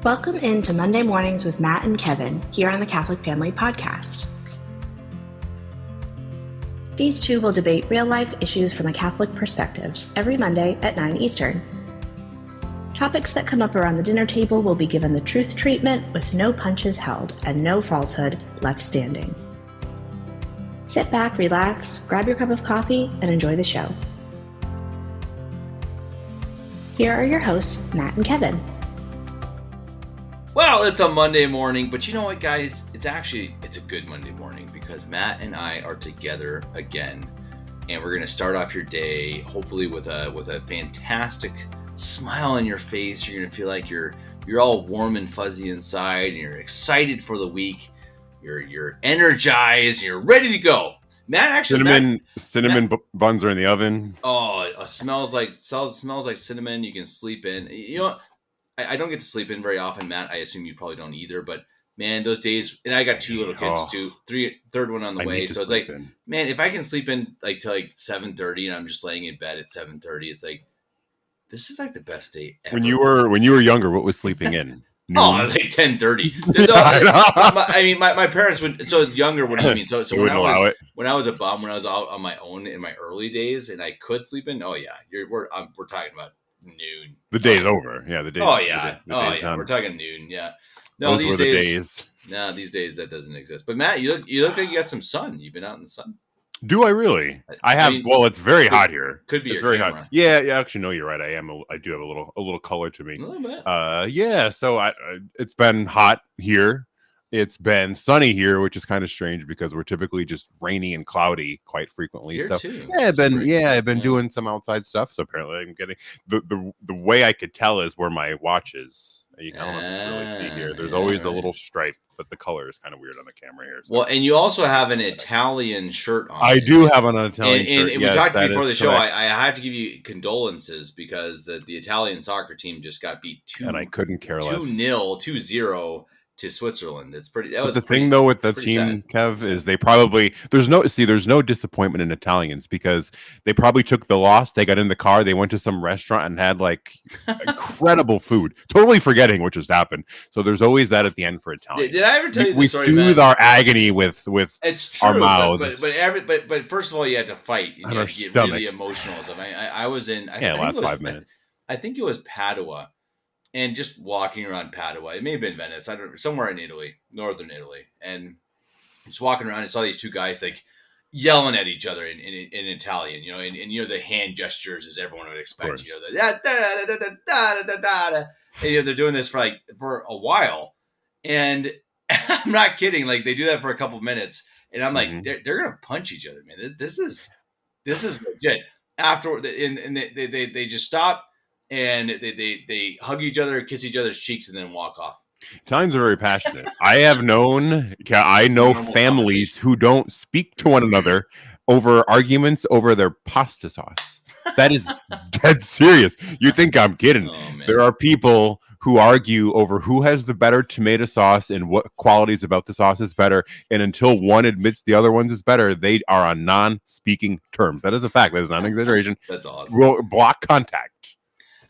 Welcome into Monday Mornings with Matt and Kevin here on the Catholic Family Podcast. These two will debate real-life issues from a Catholic perspective every Monday at 9 Eastern. Topics that come up around the dinner table will be given the truth treatment with no punches held and no falsehood left standing. Sit back, relax, grab your cup of coffee, and enjoy the show. Here are your hosts, Matt and Kevin. Well, it's a Monday morning, but you know what, guys? It's a good Monday morning because Matt and I are together again, and we're going to start off your day hopefully with a fantastic smile on your face. You're going to feel like you're all warm and fuzzy inside, and you're excited for the week. You're energized, and you're ready to go. Matt, actually, cinnamon buns are in the oven. Oh, it smells like cinnamon. You can sleep in. You know what? I don't get to sleep in very often, Matt. I assume you probably don't either. But man, those days, and I got two little kids too. Third one on the way. So it's like, man, if I can sleep in till 7:30, and I'm just laying in bed at 7:30, it's like this is like the best day ever. When you were younger, what was sleeping in? Oh, it was like 10:30. I mean, my parents would. So younger. What do you mean? So when I was a bum, when I was out on my own in my early days, and I could sleep in. Oh yeah, we're talking about noon. The day's over. Yeah, the day. Oh yeah. Done. We're talking noon. Yeah. No, these days. No, these days that doesn't exist. But Matt, you look like you got some sun. You've been out in the sun. Do I really? I have. Well, it's very hot here. Could be. It's very hot. Yeah. Actually, no, you're right. I do have a little color to me. A little bit. Yeah. So it's been hot here. It's been sunny here, which is kind of strange because we're typically just rainy and cloudy quite frequently. Here so too. Yeah, I've been doing some outside stuff. So apparently I'm getting the way I could tell is where my watch is. I don't know if you can really see here. There's always a little stripe, but the color is kind of weird on the camera here. So. Well, and you also have an Italian shirt on. I do have an Italian shirt. And we talked before the show. I have to give you condolences because the Italian soccer team just got beat and I couldn't care less. 2-0 to Switzerland. It's pretty. The thing though with the team, sad. Kev, is they probably there's no disappointment in Italians because they probably took the loss. They got in the car, they went to some restaurant and had like incredible food, totally forgetting what just happened. So there's always that at the end for Italians. Did I ever tell you the story? We soothe our agony with it's true, our mouths. But first of all, you had to fight. You had to get really emotional. So I was in. Last 5 minutes. I think it was Padua. And just walking around Padua, it may have been Venice, I don't know, somewhere in Italy, northern Italy, and just walking around, I saw these two guys like yelling at each other in Italian, and the hand gestures as everyone would expect, the da da da da da da da, and they're doing this for a while, and I'm not kidding, like they do that for a couple minutes, and I'm like, they're gonna punch each other, man. This is legit. After and they just stop. And they hug each other, kiss each other's cheeks, and then walk off. Italians are very passionate. I know families who don't speak to one another over arguments over their pasta sauce. That is dead serious. You think I'm kidding. There are people who argue over who has the better tomato sauce and what qualities about the sauce is better. And until one admits the other one's is better, they are on non-speaking terms. That is a fact. That is not an exaggeration. That's awesome. Block contact.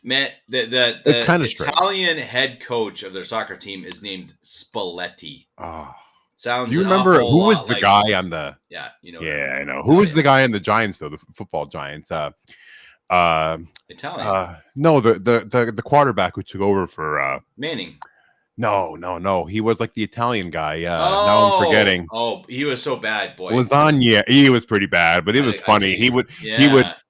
Man, the Italian head coach of their soccer team is named Spalletti. Oh. Sounds. Do you remember who was the guy on the? Yeah, I know. Who was the guy on the Giants though? The football Giants. Italian. No, the quarterback who took over for Manning. No. He was like the Italian guy. Now I'm forgetting. Oh, he was so bad, boy. Lasagna. He was pretty bad, but it was funny. He would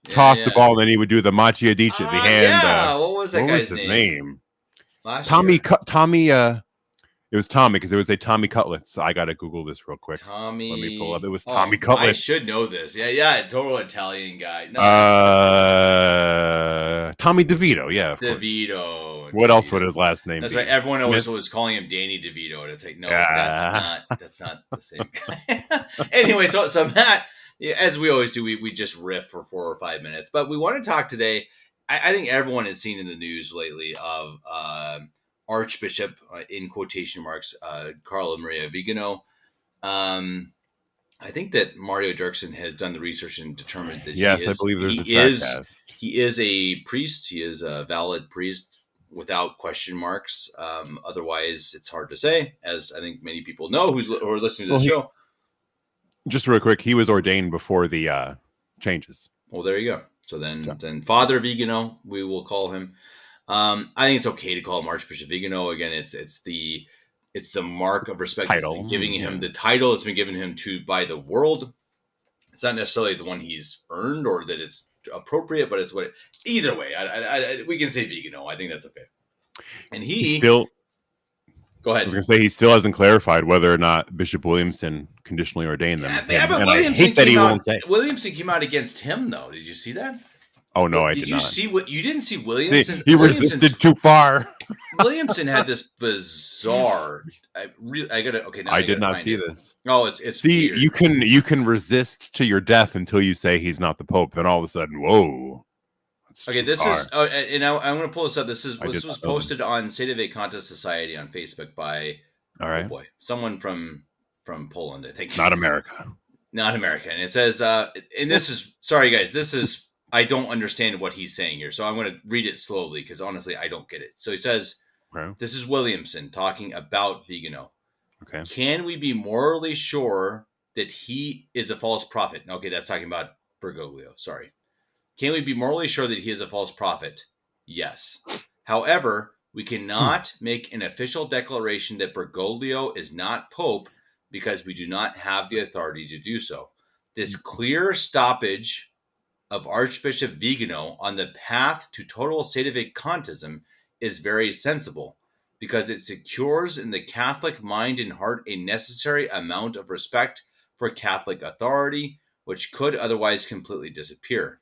toss the ball, and then he would do the Macchiadici at the hand. Yeah. What was that guy's name? Tommy. It was Tommy because it would say Tommy Cutlets. I gotta Google this real quick. Tommy. Let me pull up. It was Tommy Cutlets. I should know this. Yeah, total Italian guy. No. Tommy DeVito. Yeah, DeVito. What else would his last name? That's be? right. Everyone always was calling him Danny DeVito, and it's like, no, that's not the same guy. Anyway, so Matt, as we always do, we just riff for 4 or 5 minutes, but we want to talk today. I think everyone has seen in the news lately of Archbishop, in quotation marks, Carlo Maria Vigano. I think that Mario Dirksen has done the research and determined that I believe there's he is a priest. He is a valid priest, without question marks. Otherwise, it's hard to say, as I think many people know who are listening to the show. Just real quick, he was ordained before the changes. Well, there you go. So then Father Vigano, we will call him. I think it's okay to call him Archbishop Vigano. Again, it's the mark of respect. Title. Giving him the title. It's been given him by the world. It's not necessarily the one he's earned or that it's appropriate, but it's what. Either way, we can say Vigano. I think that's okay. And he still. Go ahead. I was going to say he still hasn't clarified whether or not Bishop Williamson conditionally ordained them. Yeah, but Williamson came out against him, though. Did you see that? Oh no, I did not. Did you see what you didn't see? Williamson. He resisted too far. Williamson had this bizarre. I did not see this. Oh, it's see weird. you can resist to your death until you say he's not the Pope. Then all of a sudden, whoa. Okay, this is, and I'm going to pull this up. This was posted on Sede Vacanta Society on Facebook by, someone from Poland, I think. Not America. Not America. And it says, and this is, sorry guys, this is, I don't understand what he's saying here. So I'm going to read it slowly because honestly, I don't get it. So he says, this is Williamson talking about Vigano. Okay. Can we be morally sure that he is a false prophet? Okay, that's talking about Bergoglio. Sorry. Can we be morally sure that he is a false prophet? Yes. However, we cannot make an official declaration that Bergoglio is not Pope because we do not have the authority to do so. This clear stoppage of Archbishop Vigano on the path to total sedevacantism is very sensible because it secures in the Catholic mind and heart a necessary amount of respect for Catholic authority, which could otherwise completely disappear.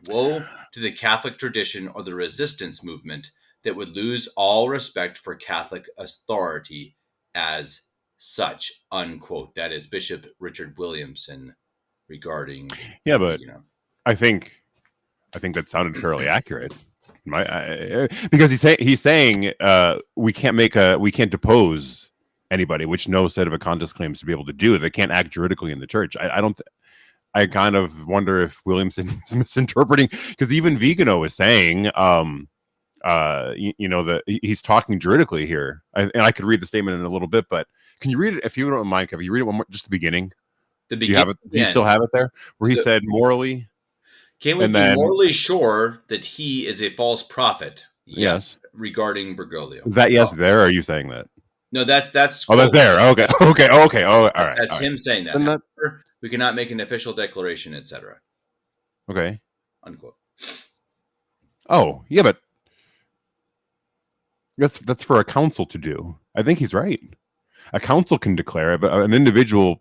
Woe to the Catholic tradition or the resistance movement that would lose all respect for Catholic authority as such, unquote. That is Bishop Richard Williamson regarding. Yeah, but I think that sounded fairly accurate. Because he's saying we can't depose anybody, which no set of Vacantis claims to be able to do. They can't act juridically in the church. I kind of wonder if Williamson is misinterpreting, because even Vigano is saying, that he's talking juridically here. And I could read the statement in a little bit, but can you read it if you don't mind? Can you read it one more, just the beginning? Do you have it? Do you still have it there? Where he said morally. Can we be morally sure that he is a false prophet? Yes. Regarding Bergoglio. Is that there? Or are you saying that? No, that's. Oh, that's there. Okay. Oh, all right. That's him saying that. However, we cannot make an official declaration, etc. Okay. Unquote. Oh, yeah, but that's for a council to do. I think he's right. A council can declare it, but an individual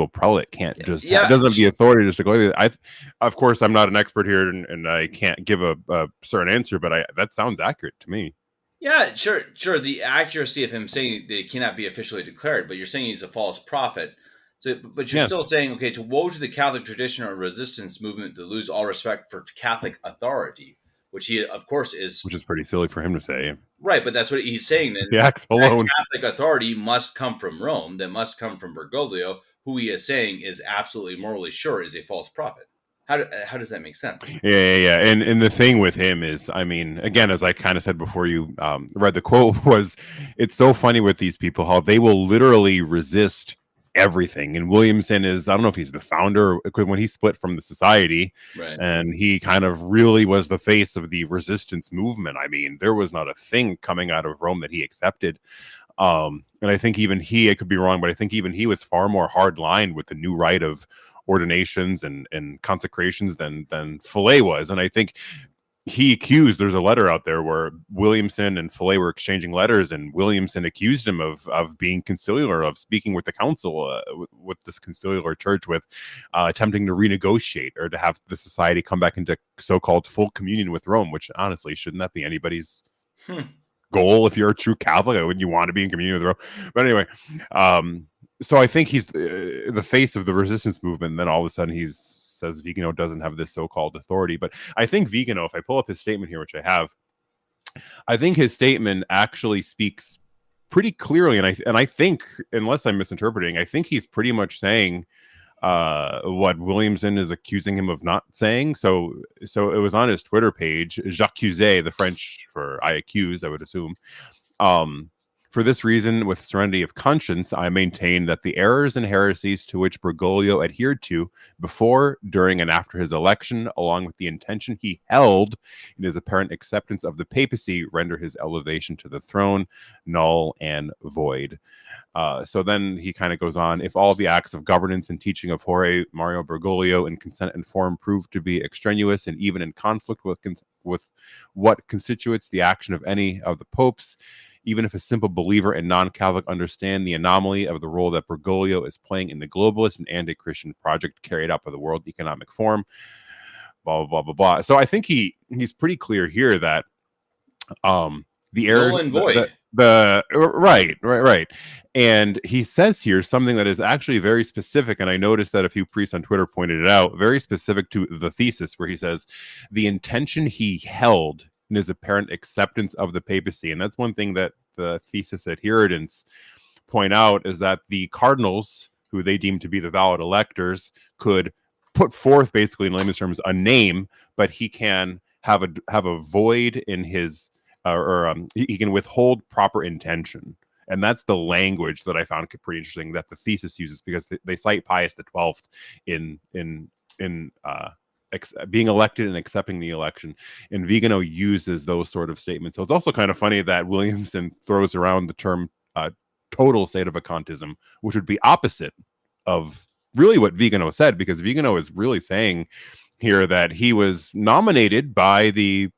prelate can't just doesn't have the authority to just declare it. Of course, I'm not an expert here, and I can't give a certain answer, but that sounds accurate to me. Yeah, sure. The accuracy of him saying they cannot be officially declared, but you're saying he's a false prophet. So, but you're still saying, okay, to woe to the Catholic tradition or resistance movement to lose all respect for Catholic authority, which he, of course, is. Which is pretty silly for him to say. Right, but that's what he's saying then. The acts alone. Catholic authority must come from Rome, that must come from Bergoglio, who he is saying is absolutely morally sure is a false prophet. How does that make sense? Yeah. And the thing with him is, I mean, again, as I kind of said before you read the quote, was it's so funny with these people, how they will literally resist everything. And Williamson is, I don't know if he's the founder, when he split from the society, right, and he kind of really was the face of the resistance movement. I mean, there was not a thing coming out of Rome that he accepted. And I think even I could be wrong, but I think even he was far more hard-lined with the new rite of ordinations and consecrations than Fillet was. And I think he accused, there's a letter out there where Williamson and Fillet were exchanging letters, and Williamson accused him of being conciliar, of speaking with the council, with this conciliar church, with attempting to renegotiate or to have the society come back into so-called full communion with Rome, which honestly, shouldn't that be anybody's goal? If you're a true Catholic, wouldn't you want to be in communion with Rome? But anyway, so I think he's the face of the resistance movement, and then all of a sudden says Vigano doesn't have this so-called authority. But I think Vigano, if I pull up his statement here, which I have, I think his statement actually speaks pretty clearly. And I think, unless I'm misinterpreting, I think he's pretty much saying what Williamson is accusing him of not saying. So it was on his Twitter page, j'accuse, the French for I accuse, I would assume. For this reason, with serenity of conscience, I maintain that the errors and heresies to which Bergoglio adhered to before, during, and after his election, along with the intention he held in his apparent acceptance of the papacy, render his elevation to the throne null and void. So then he kind of goes on, if all the acts of governance and teaching of Jorge Mario Bergoglio in consent and form prove to be extraneous and even in conflict with what constitutes the action of any of the popes, even if a simple believer and non-Catholic understand the anomaly of the role that Bergoglio is playing in the globalist and anti-Christian project carried out by the World Economic Forum, blah, blah, blah, blah, blah. So I think he's pretty clear here that the error... Null and void. Right. And he says here something that is actually very specific, and I noticed that a few priests on Twitter pointed it out, very specific to the thesis, where he says, the intention he held in his apparent acceptance of the papacy. And that's one thing that the thesis adherents point out, is that the cardinals, who they deem to be the valid electors, could put forth, basically in layman's terms, a name, but he can have a void in his, he can withhold proper intention. And that's the language that I found pretty interesting that the thesis uses, because they cite Pius XII in being elected and accepting the election, and Vigano uses those sort of statements. So it's also kind of funny that Williamson throws around the term total sedevacantism, which would be opposite of really what Vigano said, because Vigano is really saying here that he was nominated by the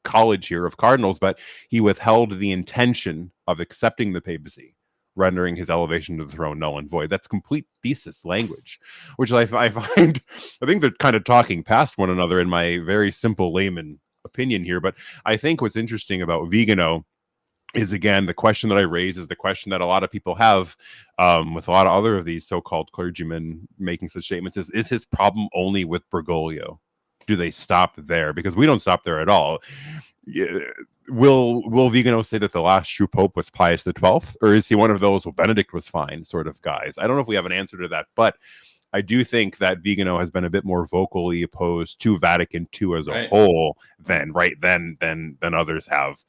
college here of cardinals, but he withheld the intention of accepting the papacy, rendering his elevation to the throne null and void. That's complete thesis language, which I find, I think they're kind of talking past one another in my very simple layman opinion here. But I think what's interesting about Vigano is, again, the question that I raise is the question that a lot of people have with a lot of other of these so-called clergymen making such statements is his problem only with Bergoglio? Do they stop there? Because we don't stop there at all. Will Vigano say that the last true pope was Pius XII, or is he one of those, well, Benedict was fine sort of guys? I don't know if we have an answer to that, but I do think that Vigano has been a bit more vocally opposed to Vatican II as a whole than others have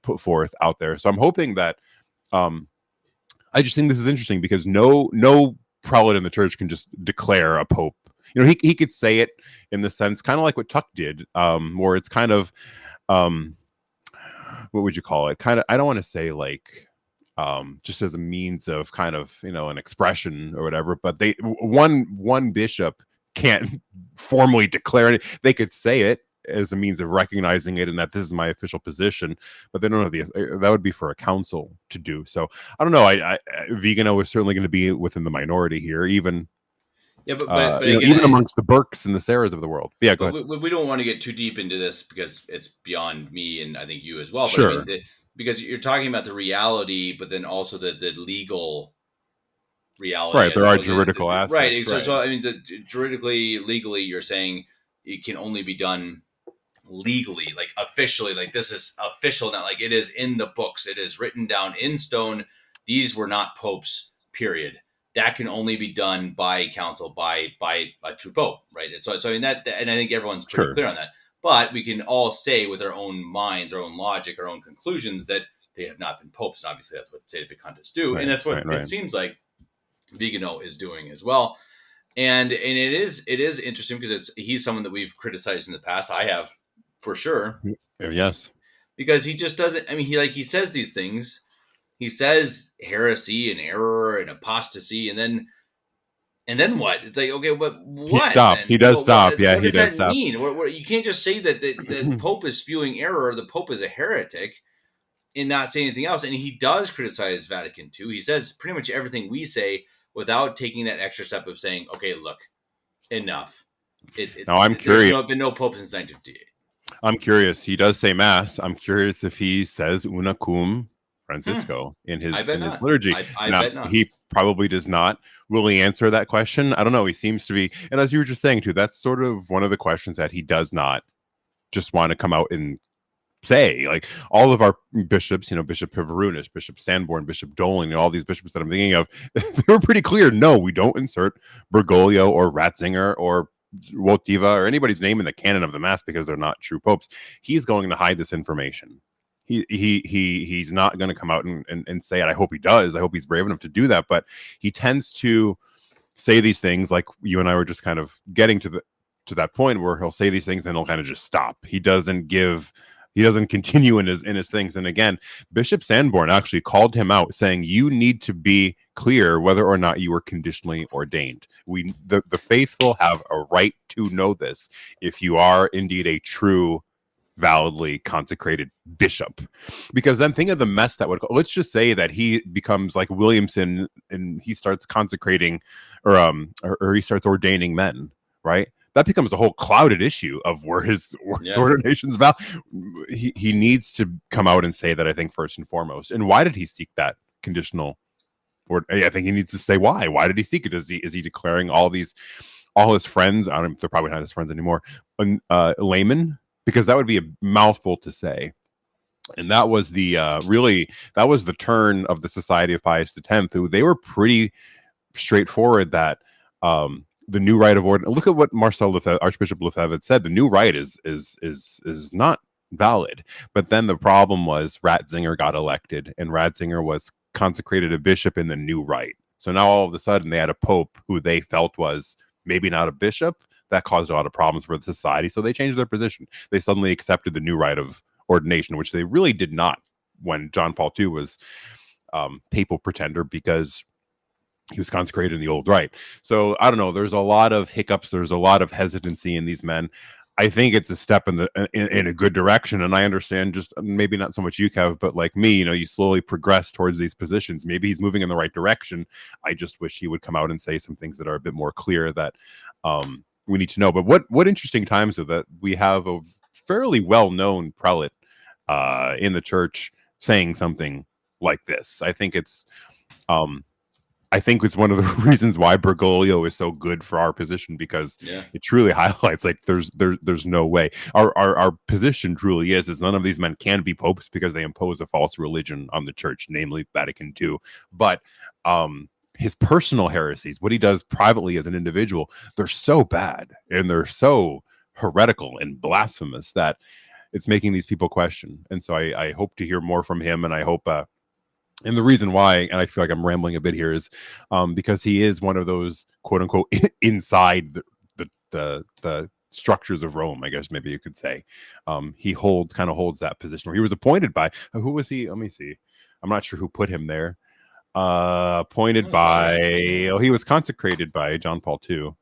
put forth out there. So I'm hoping that I just think this is interesting, because no prelate in the church can just declare a pope. You know, he could say it in the sense, kind of like what Tuck did, where it's kind of, what would you call it? Kind of, I don't want to say like, just as a means of kind of, an expression or whatever, but one bishop can't formally declare it. They could say it as a means of recognizing it and that this is my official position, but they don't have that would be for a council to do. So I don't know. Vigano is certainly going to be within the minority here, even. Yeah, but again, even amongst the Burkes and the Sarahs of the world. Yeah, go ahead. We don't want to get too deep into this because it's beyond me and I think you as well. But sure. Because you're talking about the reality, but then also the legal reality. Right, there are juridical aspects. Right. So I mean, juridically, legally, you're saying it can only be done legally, like officially. Like this is official now. Like it is in the books. It is written down in stone. These were not popes, period. That can only be done by council, by a true pope, right? And so I mean that, and I think everyone's pretty clear on that. But we can all say with our own minds, our own logic, our own conclusions that they have not been popes, and obviously that's what sedevacantists do, and that's what it seems like Vigano is doing as well. And it is interesting because he's someone that we've criticized in the past. I have, for sure. Yes, because he just doesn't. I mean, he says these things. He says heresy and error and apostasy, and then what? It's like, okay, but what? He stops. He does stop. Yeah, what does that mean? You can't just say that the Pope is spewing error or the Pope is a heretic and not say anything else. And he does criticize Vatican II. He says pretty much everything we say without taking that extra step of saying, okay, look, enough. Now, I'm curious. There's been no Pope since 1958. I'm curious. He does say Mass. I'm curious if he says Una cum Francisco in his liturgy. I bet not. He probably does not. Will he answer that question? I don't know. He seems to be, and as you were just saying too, that's sort of one of the questions that he does not just want to come out and say. Like all of our bishops, Bishop Pivarunis, Bishop Sanborn, Bishop Dolan, all these bishops that I'm thinking of, they were pretty clear. No, we don't insert Bergoglio or Ratzinger or Wojtyła or anybody's name in the canon of the Mass because they're not true popes. He's going to hide this information. He's not going to come out and say it. I hope he does. I hope he's brave enough to do that. But he tends to say these things like you and I were just kind of getting to that point where he'll say these things and he'll kind of just stop. He doesn't continue in his things. And again, Bishop Sanborn actually called him out saying, you need to be clear whether or not you were conditionally ordained. The faithful have a right to know this if you are indeed a true, validly consecrated bishop. Because then think of the mess that would, let's just say that he becomes like Williamson and he starts consecrating or he starts ordaining men, right? That becomes a whole clouded issue of where his ordination's valid. He needs to come out and say that, I think, first and foremost. And why did he seek that conditional? Or I think he needs to say why. Why did he seek it? Is he declaring all his friends? They're probably not his friends anymore. Laymen, because that would be a mouthful to say. And that was that was the turn of the Society of Pius X, who they were pretty straightforward that the new rite of ordination. Look at what Marcel Lefebvre, Archbishop Lefebvre had said. The new rite is not valid. But then the problem was Ratzinger got elected, and Ratzinger was consecrated a bishop in the new rite. So now all of a sudden they had a pope who they felt was maybe not a bishop. That caused a lot of problems for the society. So they changed their position. They suddenly accepted the new rite of ordination, which they really did not when John Paul II was papal pretender, because he was consecrated in the old rite. So I don't know. There's a lot of hiccups. There's a lot of hesitancy in these men. I think it's a step in a good direction. And I understand, just maybe not so much you, Kev, but like me, you slowly progress towards these positions. Maybe he's moving in the right direction. I just wish he would come out and say some things that are a bit more clear that we need to know. But what interesting times are that we have a fairly well-known prelate in the church saying something like this. I think it's one of the reasons why Bergoglio is so good for our position, because it truly highlights like there's no way. Our position truly is none of these men can be popes because they impose a false religion on the church, namely Vatican II. But his personal heresies, what he does privately as an individual, they're so bad and they're so heretical and blasphemous that it's making these people question. And so I hope to hear more from him, and I hope and the reason why, and I feel like I'm rambling a bit here, is because he is one of those quote unquote inside the structures of Rome, I guess maybe you could say. He holds that position where he was appointed by, who was he? Let me see. I'm not sure who put him there. Appointed by, he was consecrated by John Paul II.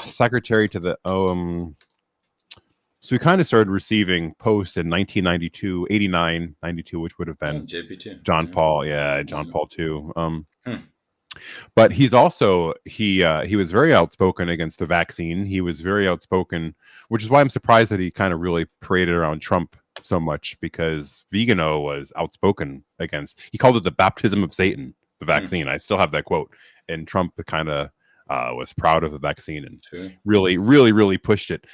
Secretary to the so we kind of started receiving posts in 1992, 89, 92, which would have been JP2. John Paul. Yeah, John Paul II. But he's also, he was very outspoken against the vaccine. He was very outspoken, which is why I'm surprised that he kind of really paraded around Trump so much, because Vigano was outspoken against, he called it the baptism of Satan, the vaccine. I still have that quote. And Trump kind of was proud of the vaccine and really pushed it.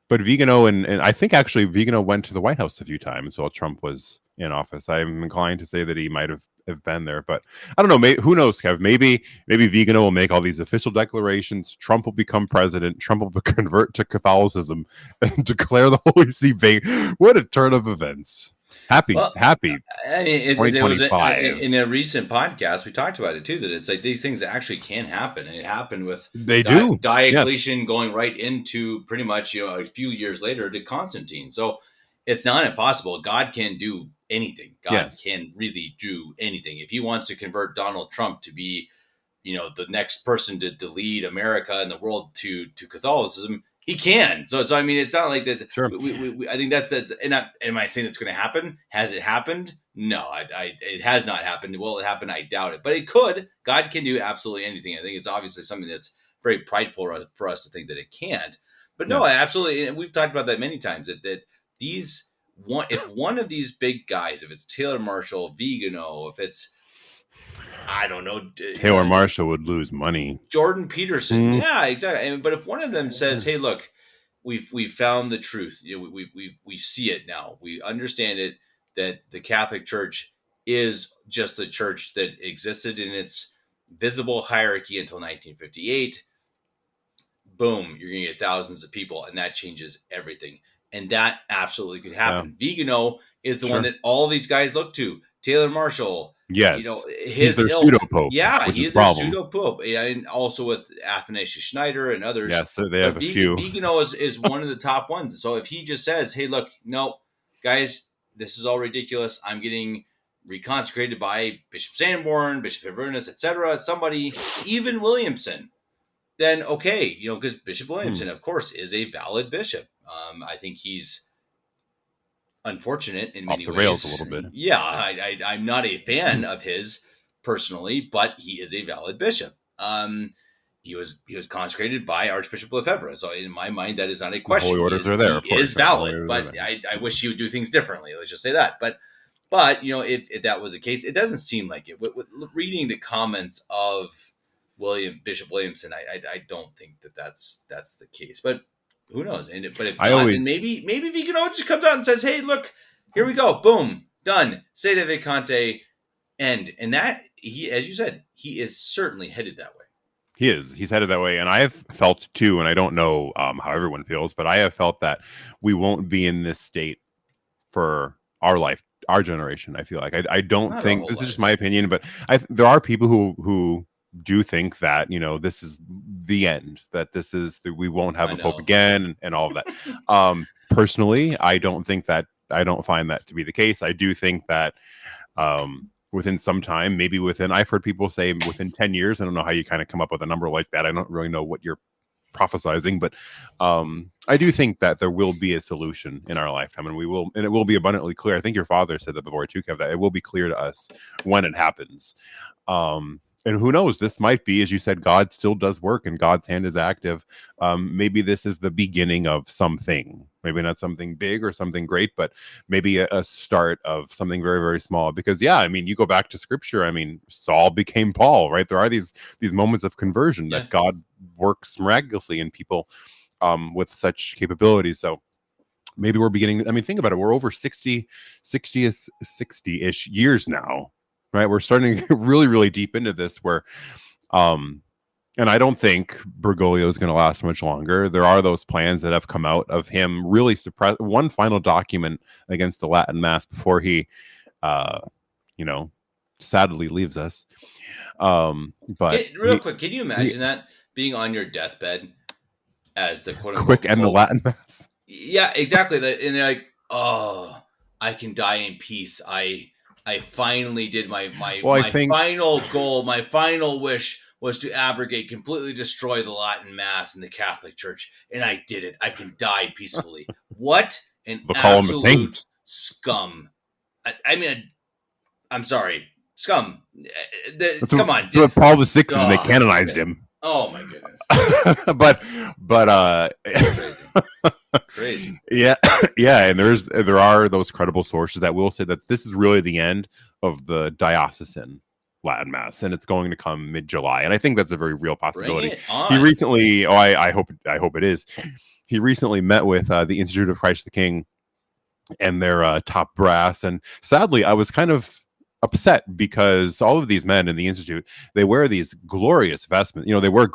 But Vigano, and I think actually Vigano went to the White House a few times while Trump was in office. I'm inclined to say that he might have been there, but I don't know. Who knows, Kev? Maybe Vigano will make all these official declarations. Trump will become president. Trump will convert to Catholicism and declare the Holy See vacant. What a turn of events! Happy. I mean, it was in a recent podcast we talked about it too. That it's like these things actually can happen, and it happened with Diocletian going right into pretty much a few years later to Constantine. So it's not impossible. God can do anything. God can really do anything. If he wants to convert Donald Trump to be, the next person to lead America and the world to Catholicism, he can. So I mean, it's not like that. Sure. I think that's. And am I saying it's going to happen? Has it happened? No, it has not happened. Will it happen? I doubt it. But it could. God can do absolutely anything. I think it's obviously something that's very prideful for us to think that it can't. But no, absolutely. And we've talked about that many times. That if one of these big guys, if it's Taylor Marshall, Vigano, if it's, I don't know, Taylor Marshall would lose money. Jordan Peterson, yeah, exactly. But if one of them says, "Hey, look, we've found the truth. We see it now. We understand it, that the Catholic Church is just the church that existed in its visible hierarchy until 1958. Boom, you're going to get thousands of people, and that changes everything. And that absolutely could happen. Vigano is the one that all these guys look to. Taylor Marshall, Yes, his he's their ilk. pseudo pope. Yeah, which he is is a a problem. pseudo pope, and also with Athanasius Schneider and others. Yes, so they have a few. Vigano is one of the top ones. So if he just says, "Hey, look, no, guys, this is all ridiculous. I'm getting reconsecrated by Bishop Sanborn, Bishop Avernus, etc., somebody, even Williamson," then okay, because Bishop Williamson, of course, is a valid bishop. I think he's unfortunate in many Off the ways. rails a little bit. Yeah, I'm not a fan of his personally, but he is a valid bishop. He was consecrated by Archbishop Lefebvre, so in my mind, that is not a question. Holy orders are there, of course. He is valid, but I wish he would do things differently. Let's just say that. But if that was the case, it doesn't seem like it. With reading the comments of Bishop Williamson, I don't think that's the case. But who knows? But if not, then maybe Vigano just comes out and says, "Hey, look, here we go, boom, done, sede vacante, end." And that as you said, he is certainly headed that way. He's headed that way, and I have felt too, and I don't know how everyone feels, but I have felt that we won't be in this state for our generation. I feel like I don't Not think this is just my opinion, but there are people who do think that this is the end, that this is we won't have a pope again, and all of that. Personally, I don't find that to be the case. I do think that within some time, maybe I've heard people say within 10 years. I don't know how you kind of come up with a number like that. I don't really know what you're prophesizing, but I do think that there will be a solution in our lifetime, and it will be abundantly clear. I think your father said that before too, Kev, that it will be clear to us when it happens. And who knows, this might be, as you said, God still does work and God's hand is active. Maybe this is the beginning of something, maybe not something big or something great, but maybe a start of something very, very small. Because you go back to scripture. Saul became Paul, right? There are these moments of conversion that God works miraculously in people with such capabilities. So maybe we're beginning. Think about it. We're over 60-ish years now. Right, we're starting to get really, really deep into this. Where, and I don't think Bergoglio is going to last much longer. There are those plans that have come out of him really suppress one final document against the Latin Mass before he, sadly leaves us. But real quick, can you imagine that being on your deathbed as the quote unquote quick end the Latin Mass? Yeah, exactly. And they're like, "Oh, I can die in peace. I finally did my final goal. My final wish was to abrogate, completely destroy the Latin Mass and the Catholic Church, and I did it. I can die peacefully." What an absolute scum! I'm sorry, scum. Come on, that's what Paul VI and they canonized him. Oh my goodness! but crazy. Yeah, and there are those credible sources that will say that this is really the end of the diocesan Latin Mass, and it's going to come mid-July, and I think that's a very real possibility. Bring it on. He recently, I hope it is. He recently met with the Institute of Christ the King and their top brass, and sadly, I was kind of upset because all of these men in the Institute, they wear these glorious vestments. They wear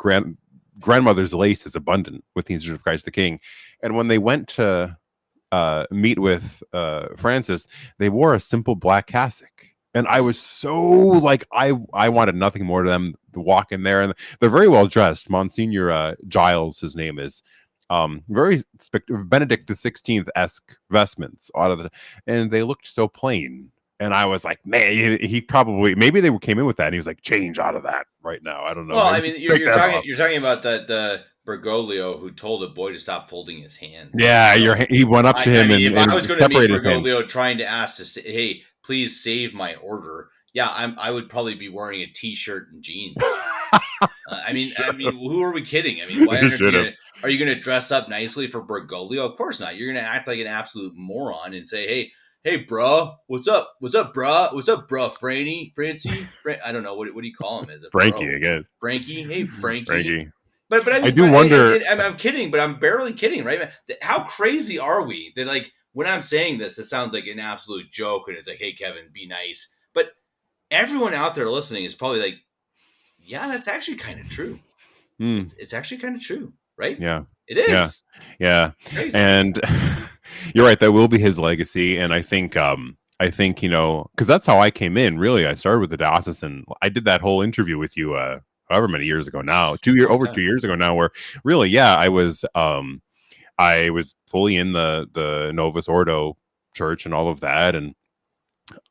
grandmother's lace is abundant with the Institute of Christ the King. And when they went to meet with Francis, they wore a simple black cassock. And I was so like, I wanted nothing more to them to walk in there. And they're very well dressed. Monsignor Giles, his name is, very Benedict XVI-esque vestments and they looked so plain. And I was like, man, he probably, maybe they came in with that. And he was like, change out of that right now. I don't know. Well, you're talking about the Bergoglio who told a boy to stop folding his hands. Yeah, he went up to him and if I was going to meet Bergoglio hands. trying to ask to say, "Hey, please save my order," I would probably be wearing a t-shirt and jeans. Who are we kidding? Why are you going to dress up nicely for Bergoglio? Of course not. You're going to act like an absolute moron and say, Hey, bro, what's up? What's up, bro? What's up, bro? Francie? I don't know. What do you call him? Is it Frankie, bro? I guess. Frankie? Hey, Frankie. Frankie. But I mean, I do wonder. I'm kidding, but I'm barely kidding, right? How crazy are we that, like, when I'm saying this, it sounds like an absolute joke, and it's like, hey, Kevin, be nice. But everyone out there listening is probably like, yeah, that's actually kind of true. It's actually kind of true, right? Yeah. It is. Yeah. Crazy. And you're right. That will be his legacy. And I think, because that's how I came in. Really, I started with the diocesan. I did that whole interview with you, however many years ago now, over 2 years ago now, where really, I was fully in the Novus Ordo church and all of that. And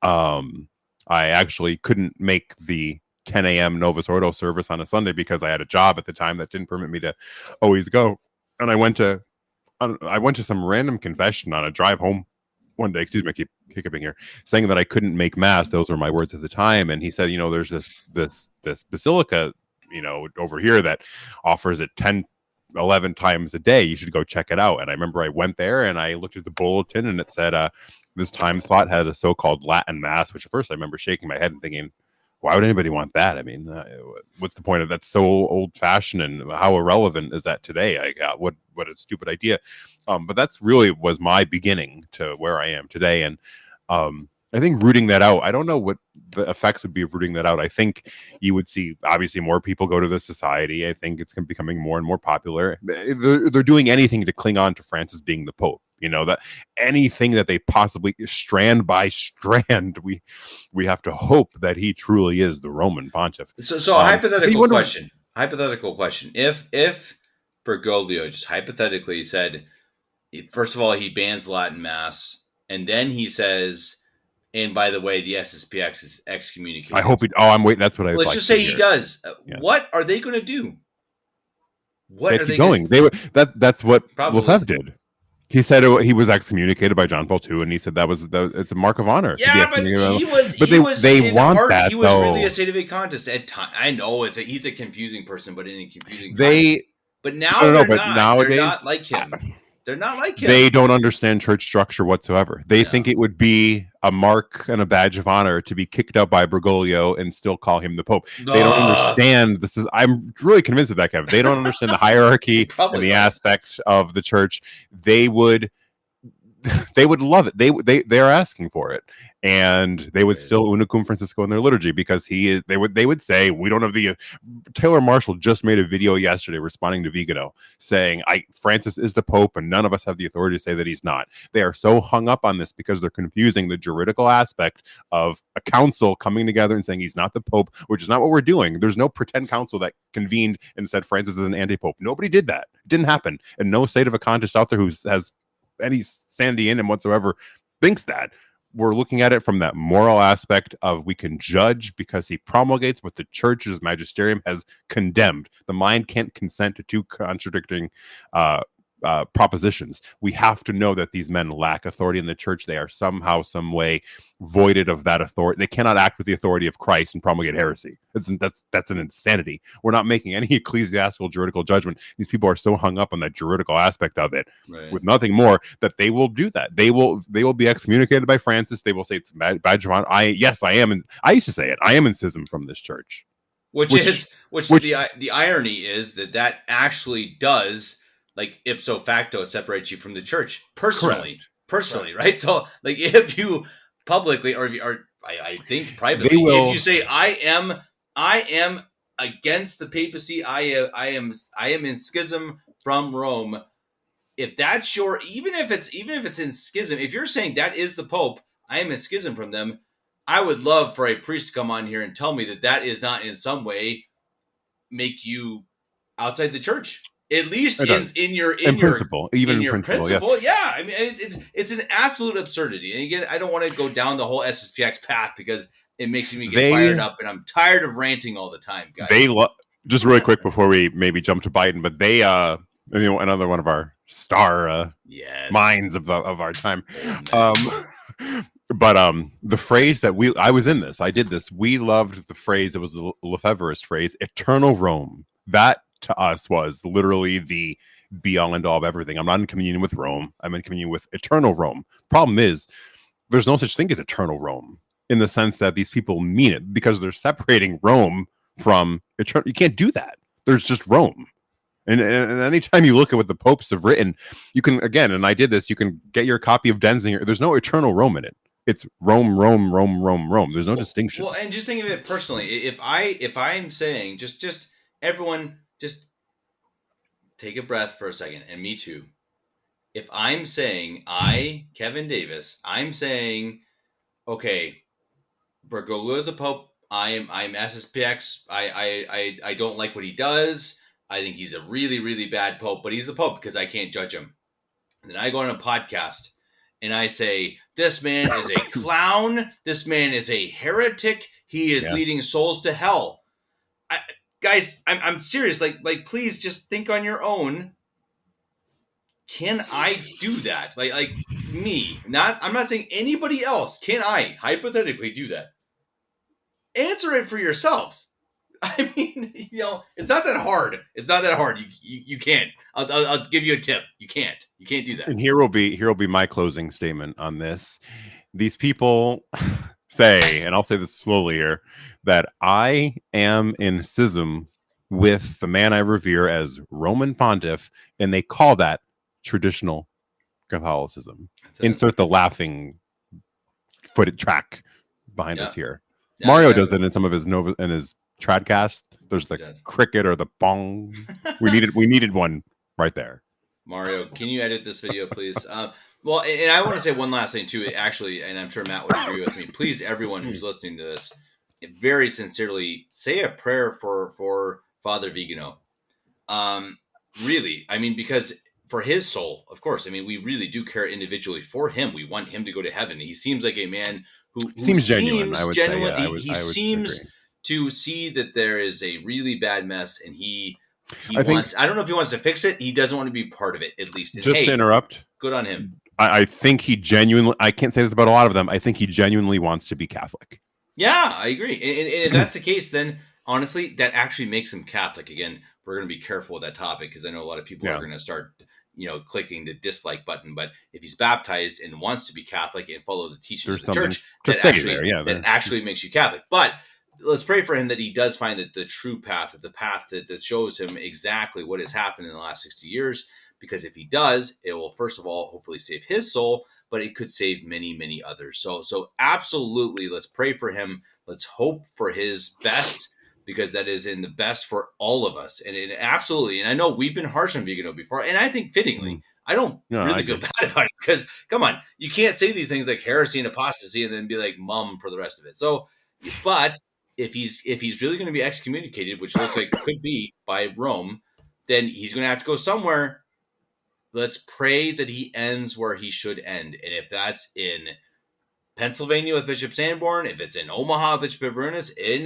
I actually couldn't make the 10 a.m. Novus Ordo service on a Sunday because I had a job at the time that didn't permit me to always go. And I went to some random confession on a drive home one day. Excuse me, I keep hiccuping here, saying that I couldn't make mass. Those were my words at the time. And he said, there's this basilica, over here that offers it 10, 11 times a day. You should go check it out. And I remember I went there and I looked at the bulletin and it said this time slot had a so-called Latin mass, which at first I remember shaking my head and thinking, why would anybody want that? I mean, what's the point of that? So old-fashioned, and how irrelevant is that today? What a stupid idea. But that's really was my beginning to where I am today. And I think rooting that out, I don't know what the effects would be of rooting that out. I think you would see, obviously, more people go to the society. I think it's becoming more and more popular. They're doing anything to cling on to Francis being the Pope. That anything that they possibly, strand by strand, we have to hope that he truly is the Roman pontiff. So a hypothetical question. If Bergoglio just hypothetically said, first of all, he bans Latin Mass, and then he says, and by the way, the SSPX is excommunicated. I hope I'm waiting. That's what I. Let's just say he does. Yes. What are they going to do? What are they going? They would. That's what Lefebvre did. He said he was excommunicated by John Paul II, and he said it's a mark of honor. Yeah, but he was. But they want that. He was really a sede vacantist at time. I know he's a confusing person, but in a confusing time. But now nowadays, they're not like him. They're not like him. They don't understand church structure whatsoever. They think it would be a mark and a badge of honor to be kicked out by Bergoglio and still call him the Pope. They don't understand. I'm really convinced of that, Kevin. They don't understand the hierarchy and the aspect of the church. They would love it. They're asking for it, and they would still Unicum Francisco in their liturgy because he is. They would say we don't have the. Taylor Marshall just made a video yesterday responding to Vigano saying Francis is the Pope and none of us have the authority to say that he's not. They are so hung up on this because they're confusing the juridical aspect of a council coming together and saying he's not the Pope, which is not what we're doing. There's no pretend council that convened and said Francis is an anti-Pope. Nobody did that. It didn't happen, and no state of a contest out there who has any sanity in him whatsoever thinks that. We're looking at it from that moral aspect of we can judge because he promulgates what the church's magisterium has condemned. The mind can't consent to two contradicting propositions. We have to know that these men lack authority in the church. They are somehow, some way voided of that authority. They cannot act with the authority of Christ and promulgate heresy. That's an insanity. We're not making any ecclesiastical juridical judgment. These people are so hung up on that juridical aspect of it, with nothing more, that they will do that. They will be excommunicated by Francis. They will say it's badge of honor. I am, and I used to say it. I am in schism from this church. Which the irony is that actually does, like, ipso facto separate you from the church personally, right? So, like, if you publicly or I think privately, if you say I am against the papacy, I am in schism from Rome. If that's even if it's in schism, if you're saying that is the Pope, I am in schism from them. I would love for a priest to come on here and tell me that is not in some way make you outside the church. At least in your principle. Yeah. I mean, it's an absolute absurdity. And again, I don't want to go down the whole SSPX path because it makes me get fired up, and I'm tired of ranting all the time, guys. Just really quick before we maybe jump to Biden, but they another one of our star minds of our time. But the phrase that I was in this, I did this. We loved the phrase. It was the Lefebvreist phrase, "Eternal Rome." That to us was literally the be all and all of everything. I'm not in communion with Rome. I'm in communion with eternal Rome. Problem is, there's no such thing as eternal Rome in the sense that these people mean it, because they're separating Rome from eternal. You can't do that. There's just Rome. And anytime you look at what the popes have written, you can, again, and I did this, you can get your copy of Denzinger. There's no eternal Rome in it. It's Rome, Rome, Rome, Rome, Rome. There's no distinction. Well, and just think of it personally. If I'm saying, just everyone, just take a breath for a second, and me too. If I'm saying, Kevin Davis, I'm saying, okay, Bergoglio is the Pope. I'm SSPX. I don't like what he does. I think he's a really, really bad Pope, but he's the Pope because I can't judge him. And then I go on a podcast and I say, this man is a clown. This man is a heretic. He is leading souls to hell. Guys, I'm serious. Like, please just think on your own. Can I do that? Like me, I'm not saying anybody else. Can I hypothetically do that? Answer it for yourselves. I mean, it's not that hard. It's not that hard. You can't. I'll give you a tip. You can't do that. And here will be my closing statement on this. These people say, and I'll say this slowly here, that I am in schism with the man I revere as Roman Pontiff, and they call that traditional Catholicism. Insert the laughing footed track behind us here. Yeah, Mario does it in some of his Tradcast. There's the cricket or the bong. We needed one right there. Mario, can you edit this video, please? Well, and I want to say one last thing too, actually, and I'm sure Matt would agree with me. Please, everyone who's listening to this, very sincerely say a prayer for Father Vigano. Really, I mean, because for his soul, of course. I mean, we really do care individually for him. We want him to go to heaven. He seems like a man who seems genuine. I would genuine. Say, yeah, he seems agree. To see that there is a really bad mess, and he wants. I don't know if he wants to fix it. He doesn't want to be part of it, at least. And, just to interrupt, good on him. I think he genuinely. I can't say this about a lot of them. I think he genuinely wants to be Catholic. Yeah, I agree. And if that's the case, then honestly, that actually makes him Catholic. Again, we're going to be careful with that topic because I know a lot of people are going to start, clicking the dislike button. But if he's baptized and wants to be Catholic and follow the teaching of the church, that actually makes you Catholic. But let's pray for him that he does find that the true path, the path that shows him exactly what has happened in the last 60 years. Because if he does, it will, first of all, hopefully save his soul, but it could save many, many others. So absolutely, let's pray for him. Let's hope for his best, because that is in the best for all of us. And absolutely, and I know we've been harsh on Vigano before, and I think fittingly, I don't really feel bad about it, because, come on, you can't say these things like heresy and apostasy and then be like mum for the rest of it. So, but if he's really going to be excommunicated, which looks like could be by Rome, then he's going to have to go somewhere. Let's pray that he ends where he should end. And if that's in Pennsylvania with Bishop Sanborn, if it's in Omaha with Bishop Avernus, and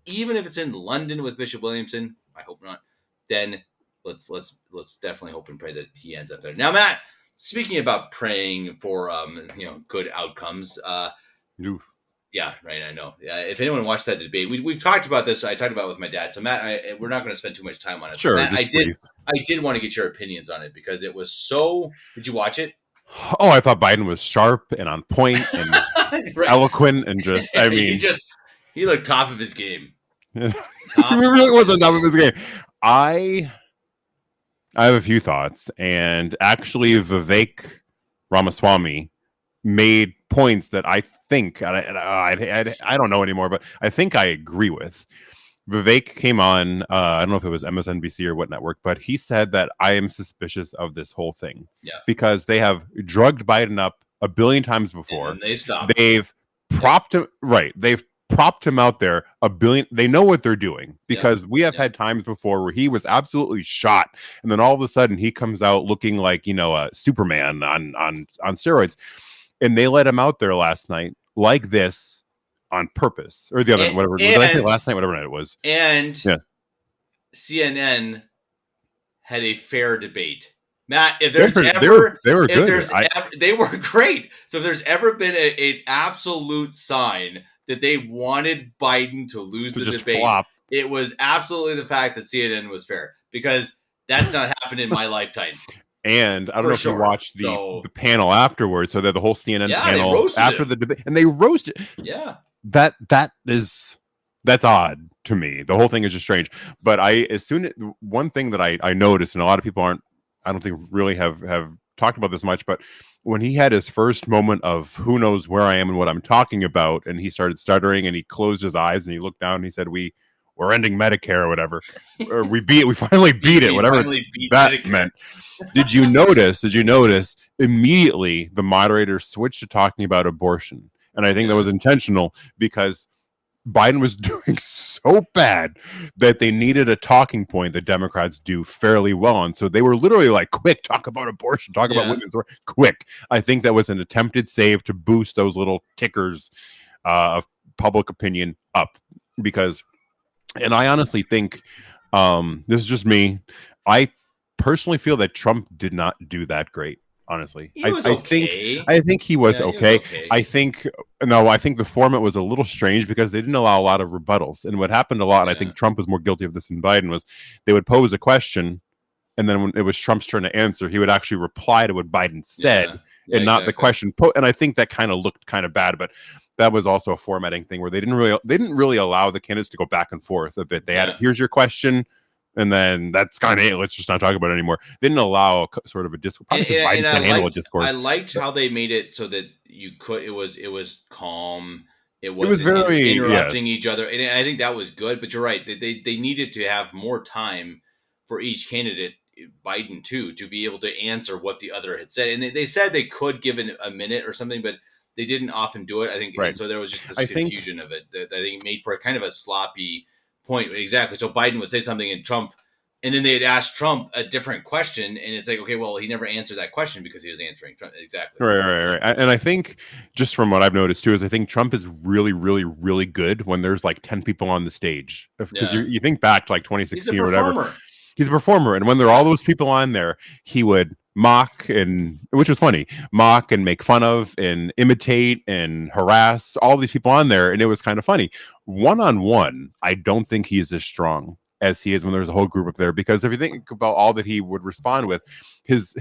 even if it's in London with Bishop Williamson, I hope not, then let's definitely hope and pray that he ends up there. Now, Matt, speaking about praying for good outcomes, yeah, right. I know. Yeah, if anyone watched that debate, we've talked about this. I talked about it with my dad. So Matt, we're not going to spend too much time on it. Sure. Matt, I did want to get your opinions on it because it was so. Did you watch it? Oh, I thought Biden was sharp and on point and right. Eloquent and just. I mean, he looked top of his game. He really was on top of his game. I have a few thoughts, and actually, Vivek Ramaswamy made points that I think I don't know anymore, but I think I agree with. Vivek came on, I don't know if it was MSNBC or what network, but he said that I am suspicious of this whole thing because they have drugged Biden up a billion times before. And they stopped. They've propped him right. They've propped him out there a billion. They know what they're doing because we have had times before where he was absolutely shot, and then all of a sudden he comes out looking like Superman on steroids. And they let him out there last night like this on purpose, or the other whatever. Did I say last night? Whatever night it was. And CNN had a fair debate. Matt, if there's they were good. They were great. So if there's ever been an absolute sign that they wanted Biden to lose the debate, it was absolutely the fact that CNN was fair, because that's not happened in my lifetime. And I don't know if you watched the panel afterwards, so that the whole CNN panel after the debate, and they roasted. Yeah, that's that's odd to me. The whole thing is just strange. But one thing that I noticed, and a lot of people I don't think really have talked about this much, but when he had his first moment of who knows where I am and what I'm talking about, and he started stuttering and he closed his eyes and he looked down and he said, we're ending Medicare or whatever. Or we finally beat it, whatever that Medicare meant. Did you notice immediately the moderator switched to talking about abortion? And I think that was intentional because Biden was doing so bad that they needed a talking point that Democrats do fairly well on. So they were literally like, quick, talk about abortion, talk about women's rights, quick. I think that was an attempted save to boost those little tickers of public opinion up because, and I honestly think, this is just me, I personally feel that Trump did not do that great. Honestly, I think he was okay. I think the format was a little strange because they didn't allow a lot of rebuttals. And what happened a lot, and I think Trump was more guilty of this than Biden, was they would pose a question, and then when it was Trump's turn to answer, he would actually reply to what Biden said and not the question. And I think that kind of looked kind of bad, but that was also a formatting thing where they didn't really allow the candidates to go back and forth a bit. They had here's your question. And then that's kind of it. Let's just not talk about it anymore. They didn't allow sort of a discourse. I liked how they made it so that you could. It was calm. It was very interrupting each other, and I think that was good. But you're right. They needed to have more time for each candidate, Biden too, to be able to answer what the other had said. And they said they could give a minute or something, but they didn't often do it. I think, and so there was just this confusion of it that I think made for a kind of a sloppy point. Exactly. So Biden would say something and then they'd ask Trump a different question, and it's like, okay, well, he never answered that question because he was answering Trump. Exactly. Right. And I think just from what I've noticed too is I think Trump is really, really, really good when there's like 10 people on the stage. Because you think back to like 2016 or whatever. He's a performer, and when there are all those people on there, he would mock which was funny, mock and make fun of and imitate and harass all these people on there, and it was kind of funny. One-on-one, I don't think he's as strong as he is when there's a whole group up there, because if you think about all that he would respond with, his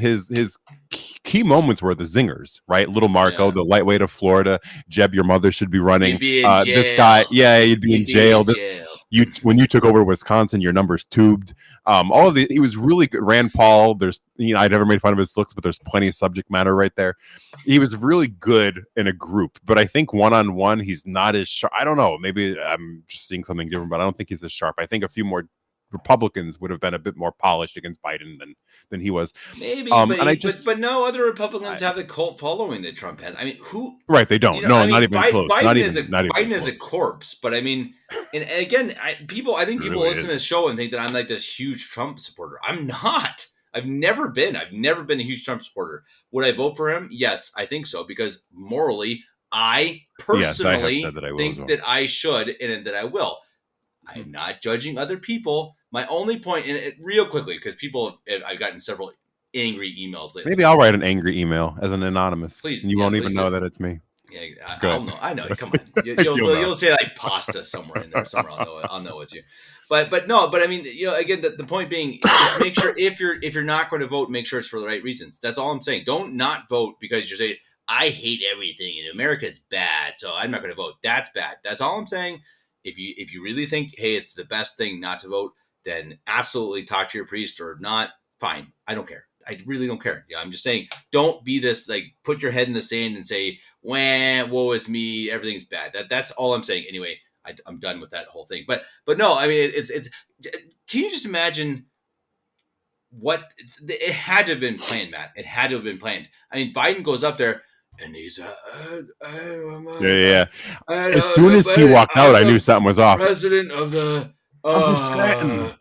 key moments were the zingers, right? Little Marco, the lightweight of Florida, Jeb, your mother should be running. This guy, you'd be in jail. When you took over Wisconsin, your numbers tubed. All of he was really good. Rand Paul, I never made fun of his looks, but there's plenty of subject matter right there. He was really good in a group, but I think one-on-one, he's not as sharp. I don't know. Maybe I'm just seeing something different, but I don't think he's as sharp. I think a few more Republicans would have been a bit more polished against Biden than he was. Maybe, but no other Republicans have the cult following that Trump has. I mean, who? Right, they don't. Not even close. Biden is a corpse. But I mean, and again, I think people really listen to this show and think that I'm like this huge Trump supporter. I'm not. I've never been a huge Trump supporter. Would I vote for him? Yes, I think so, because morally, I personally think that I should and that I will. I'm not judging other people. My only point, and real quickly, because I've gotten several angry emails lately. Maybe I'll write an angry email as an anonymous. Please, and you won't even know that it's me. Yeah, I know. Come on, you'll say like pasta somewhere in there. Somewhere I'll know it's you. But I mean, again, the point being, just make sure if you're not going to vote, make sure it's for the right reasons. That's all I'm saying. Don't not vote because you're saying I hate everything and America's bad, so I'm not going to vote. That's bad. That's all I'm saying. If you really think, hey, it's the best thing not to vote, then absolutely talk to your priest or not. Fine. I don't care. I really don't care. Yeah, I'm just saying, don't be this, like, put your head in the sand and say, woe is me, everything's bad. That's all I'm saying. Anyway, I'm done with that whole thing. But no, I mean, it's can you just imagine what it had to have been planned, Matt? It had to have been planned. I mean, Biden goes up there. And he's as soon as he walked out, I knew something was off. President of the And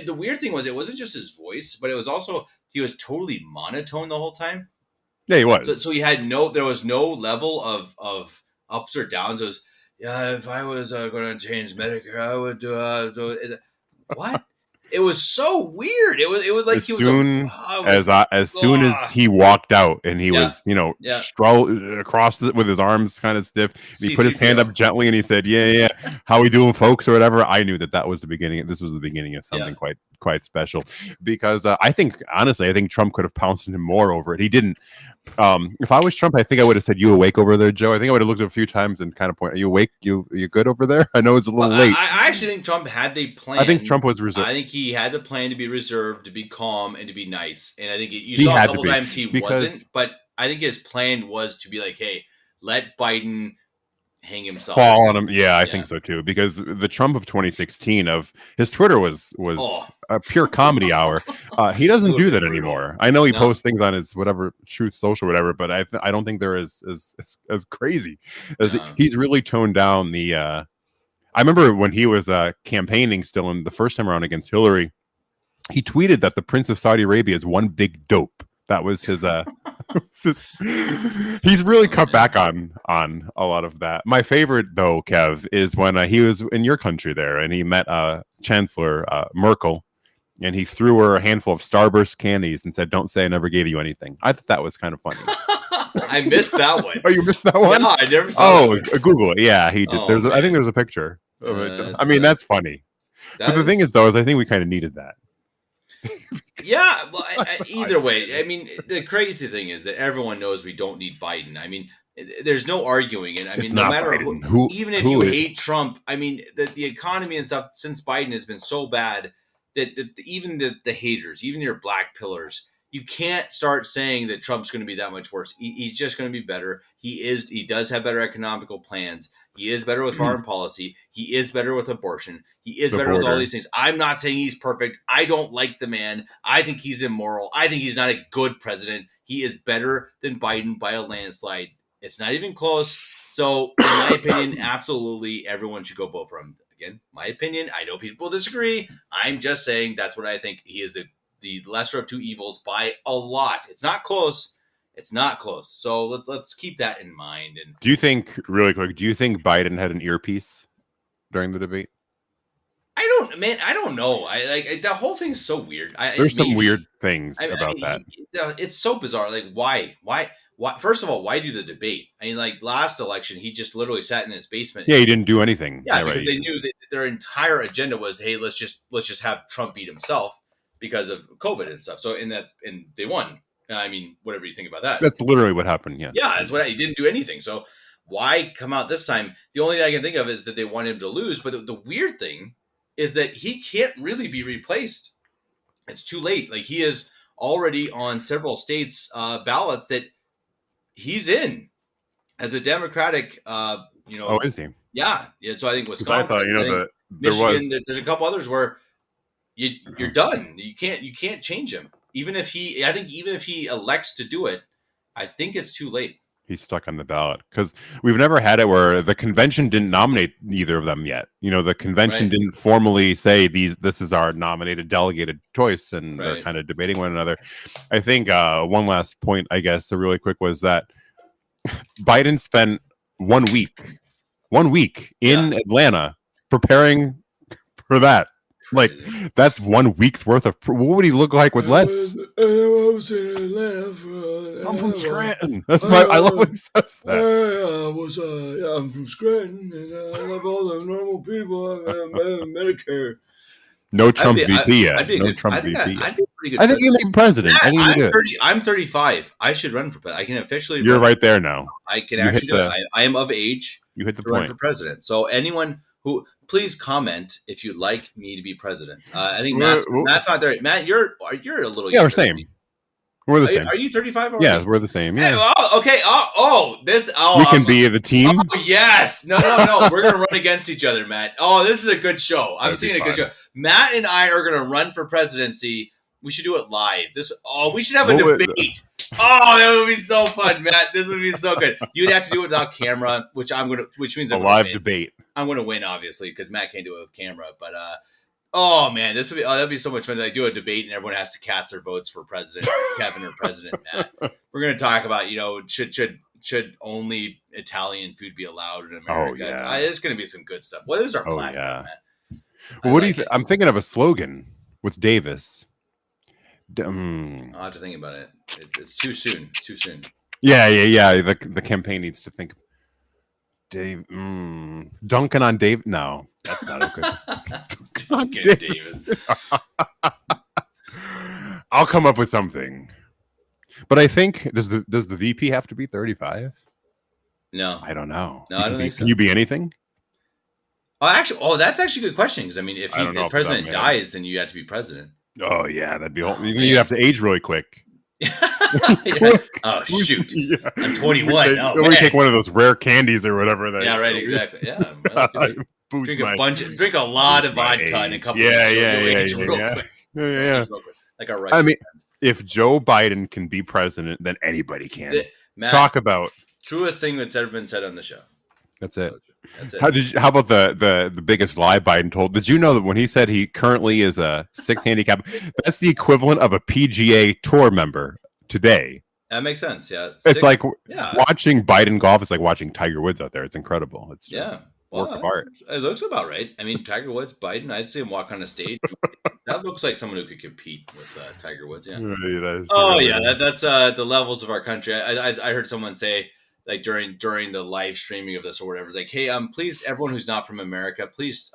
the weird thing was, it wasn't just his voice, but it was also he was totally monotone the whole time. Yeah, he was. So he had there was no level of ups or downs. It was, if I was going to change Medicare, I would do what? It was so weird. It was like as soon as ugh. he walked out and he was, Yeah. across with his arms kind of stiff, and he put his hand C-3PO. up gently and he said, "Yeah, how we doing, folks?" or whatever. I knew that was the beginning. This was the beginning of something quite special, because I think Trump could have pounced on him more over it. He didn't. If I was Trump, I think I would have said, "You awake over there, Joe?" I think I would have looked at him a few times and kind of point, "Are you awake? You good over there?" I know it's a little late. I actually think Trump had the plan. I think Trump was reserved. I think he had the plan to be reserved, to be calm, and to be nice. And I think you saw a couple times he wasn't. But I think his plan was to be like, "Hey, let Biden hang himself, fall on him." Yeah, I think so too. Because the Trump of 2016, of his Twitter was a pure comedy hour. He doesn't do that anymore. I know he posts things on his whatever Truth Social, whatever, but I don't think they're as crazy as he's really toned down the. I remember when he was campaigning still in the first time around against Hillary, he tweeted that the Prince of Saudi Arabia is one big dope. That was his. He's really cut back on a lot of that. My favorite though, Kev, is when he was in your country there and he met Chancellor Merkel, and he threw her a handful of Starburst candies and said, "Don't say I never gave you anything." I thought that was kind of funny. I missed that one. Oh, you missed that one? No, I never saw that one. Google it. Yeah, he did. I think there's a picture of it. I mean, that's funny. But the thing is, though, I think we kind of needed that. Yeah, well, either way, I mean, the crazy thing is that everyone knows we don't need Biden. I mean, there's no arguing it. I mean, no matter who, even if you hate Trump, I mean, the economy and stuff since Biden has been so bad that even the haters, even your black pillars, you can't start saying that Trump's going to be that much worse. He's just going to be better. He does have better economical plans. He is better with foreign policy. He is better with abortion. He is better with all these things. I'm not saying he's perfect. I don't like the man. I think he's immoral. I think he's not a good president. He is better than Biden by a landslide. It's not even close. So, in my opinion, absolutely everyone should go vote for him. Again, my opinion. I know people disagree. I'm just saying that's what I think. He is the lesser of two evils by a lot. It's not close. It's not close. So let's keep that in mind. And do you think, really quick, Biden had an earpiece during the debate? I don't know. The whole thing's so weird. There's some weird things about that. It's so bizarre. Like, why? First of all, why do the debate? I mean, like last election, he just literally sat in his basement. Yeah, he didn't do anything. Yeah, because they knew that their entire agenda was, hey, let's just have Trump beat himself because of COVID and stuff. So and they won. I mean, whatever you think about that. That's literally what happened. Yeah. Yeah, that's what he didn't do anything. So why come out this time? The only thing I can think of is that they want him to lose. But the weird thing is that he can't really be replaced. It's too late. Like, he is already on several states' ballots that he's in as a Democratic. Oh, is he? Yeah. So I think Wisconsin. I thought, Michigan. There's a couple others where you're done. You can't change him. Even if he elects to do it, I think it's too late. He's stuck on the ballot because we've never had it where the convention didn't nominate either of them yet. The convention didn't formally say this is our nominated delegated choice, and they're kind of debating one another. I think one last point, I guess, really quick, was that Biden spent 1 week in Atlanta preparing for that. Like, that's 1 week's worth of. What would he look like with less? I'm from Scranton. That's I love when he says that. I'm from Scranton, and I love all the normal people. I'm Medicare. No Trump VP yet. No Trump VP. I'd be pretty good. I think you make president. I'm 35. I should run for president. I can officially. You're right there now. I can actually do it. I am of age. You hit the point. Run for president. So anyone who, please comment if you'd like me to be president. I think Matt's not there. Matt, you're a little. Yeah, we're same. We're the same. Are you 35 already? Yeah, we're the same. Yeah. Hey, okay. We can be the team. Oh, yes. No. We're gonna run against each other, Matt. Oh, this is a good show. I'm seeing a good show. Matt and I are gonna run for presidency. We should do it live. We should have a debate. Oh, that would be so fun, Matt. This would be so good. You'd have to do it without camera, which means a live debate. I'm going to win, obviously, because Matt can't do it with camera. But oh man, that'd be so much fun. They do a debate and everyone has to cast their votes for president, Kevin or President Matt. We're going to talk about should only Italian food be allowed in America? Oh, yeah. It's going to be some good stuff. What is our platform, Matt? Well, what do you think? I'm thinking of a slogan. with Davis. I'll have to think about it. It's too soon. It's too soon. Yeah. The campaign needs to think. Dave, Duncan on Dave. No, that's not okay. Duncan Davis. I'll come up with something. But I think does the VP have to be 35? No, I don't know. No, I don't think so. Can you be anything? That's actually a good question because I mean, if the president dies, then you have to be president. Oh yeah, that'd be. You'd have to age really quick. Oh shoot! Yeah. I'm 21. We take one of those rare candies or whatever. Yeah, right. Exactly. Yeah. Drink a lot of vodka and a couple. Yeah. Like our I mean, if Joe Biden can be president, then anybody can. Talk about truest thing that's ever been said on the show. That's it. How about the biggest lie Biden told? Did you know that when he said he currently is a 6 handicap, that's the equivalent of a PGA Tour member today? That makes sense. Yeah, it's like watching Biden golf. It's like watching Tiger Woods out there. It's incredible. It's just work of art. It looks about right. I mean, Tiger Woods, Biden. I'd see him walk on a stage. That looks like someone who could compete with Tiger Woods. Yeah. That's the levels of our country. I heard someone say, like during the live streaming of this or whatever, it's like, hey, please, everyone who's not from America, please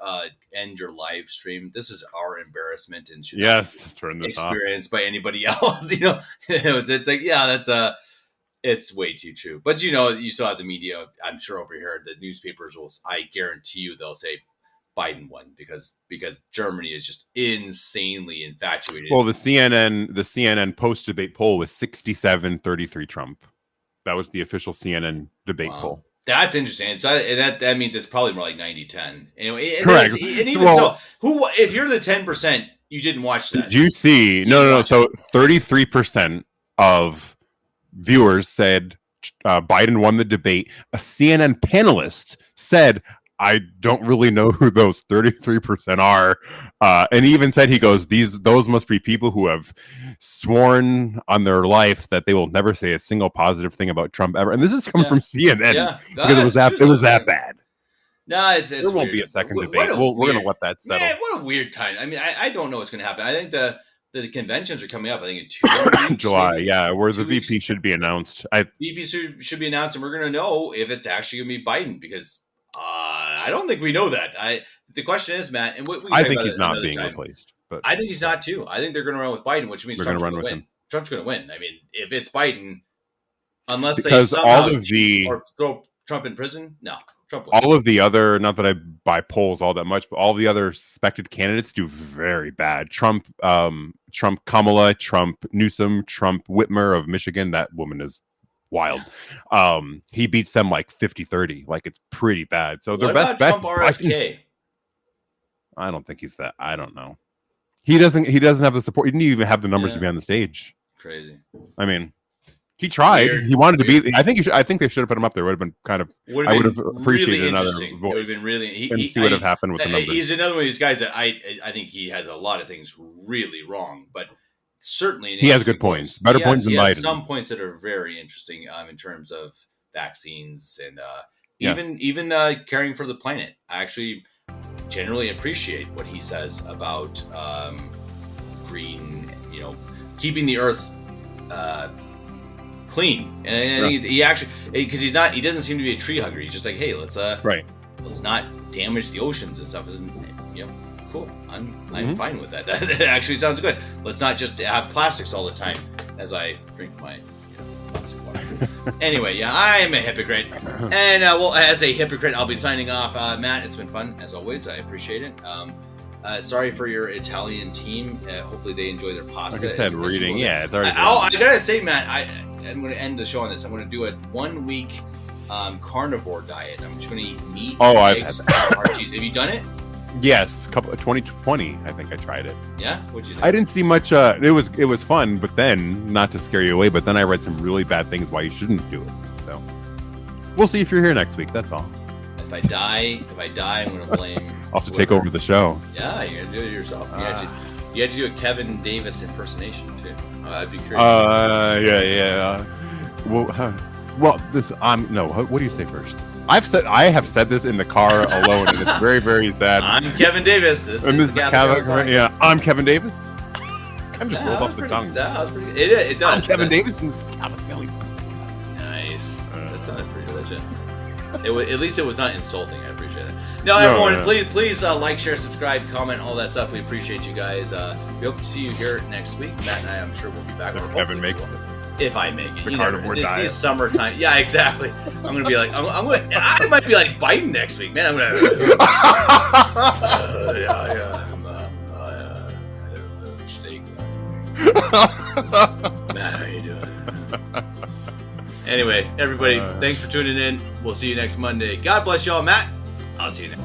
end your live stream. This is our embarrassment and should not turn this experienced by anybody else. It's like, it's way too true. But you still have the media. I'm sure over here, the newspapers will. I guarantee you, they'll say Biden won because Germany is just insanely infatuated. Well, the CNN post-debate poll was 67-33 Trump. That was the official CNN debate poll. That's interesting. So that means it's probably more like 90-10. Correct. If you're the 10%, you didn't watch that. Did you see? No. So 33% of viewers said Biden won the debate. A CNN panelist said, I don't really know who those 33% are. And he even said, he goes, those must be people who have sworn on their life that they will never say a single positive thing about Trump ever. And this is coming from CNN because it was that bad. No, it's there won't be a second debate. We're going to let that settle. Man, what a weird time. I mean, I don't know what's going to happen. I think the conventions are coming up. I think in 2 weeks. July, where the VP should be announced. VP should be announced, and we're going to know if it's actually going to be Biden because I don't think we know that. The question is, Matt, and I think he's not being replaced. But I think he's not too. I think they're going to run with Biden, which means Trump's going to win. Trump's going to win. I mean, if it's Biden, unless they somehow or throw Trump in prison, no, Trump wins. All of the other, not that I buy polls all that much, but all the other suspected candidates do very bad. Trump, Kamala, Trump, Newsom, Trump, Whitmer of Michigan. That woman is wild. He beats them like 50-30. Like, it's pretty bad. So their best bet. RFK? I don't think he's that. I don't know. He doesn't have the support. He didn't even have the numbers to be on the stage. Crazy. I mean, he tried. He wanted to be. I think they should have put him up there. Would have been kind of. I would have appreciated really another voice. It would have been really. And see what would have happened with the numbers. He's another one of these guys that I think he has a lot of things really wrong, but certainly he has good points. Better points than Biden. Some points that are very interesting in terms of vaccines and even caring for the planet. I actually generally appreciate what he says about green, keeping the earth clean. And he actually, because he doesn't seem to be a tree hugger. He's just like, hey, let's not damage the oceans and stuff. Cool. I'm fine with that. That actually sounds good. Let's not just have plastics all the time as I drink my plastic water. Anyway, I am a hypocrite. And as a hypocrite, I'll be signing off. Matt, it's been fun as always. I appreciate it. Sorry for your Italian team. Hopefully they enjoy their pasta. Like I said, reading. It's already. I gotta say, Matt, I'm going to end the show on this. I'm going to do a 1 week carnivore diet. I'm just going to eat meat. Eggs, hard cheese. Have you done it? Yes, 2020. I think I tried it. Yeah, what'd you do? I didn't see much. It was fun, but then not to scare you away. But then I read some really bad things why you shouldn't do it. So we'll see if you're here next week. That's all. If I die, I'm going to blame. I'll have to take over the show. Yeah, you're going to do it yourself. You had to do a Kevin Davis impersonation too. I'd be curious. Yeah. Well, this. No. What do you say first? I have said this in the car alone, and it's very, very sad. I'm Kevin Davis. This is Catholic. Yeah, I'm Kevin Davis. Kind of just rolls off the tongue. That was pretty good. It does. I'm Kevin Davis in this Catholic family. Nice. That sounded pretty legit. At least it was not insulting. I appreciate it. No, everyone, please like, share, subscribe, comment, all that stuff. We appreciate you guys. We hope to see you here next week. Matt and I, I'm sure we'll be back. If Kevin makes it. If I make it, the carnivore diet. This summertime. Yeah, exactly. I'm gonna be like, I might be like Biden next week, man. I'm gonna. Steak. Matt, how you doing? Anyway, everybody, thanks for tuning in. We'll see you next Monday. God bless y'all, Matt. I'll see you next.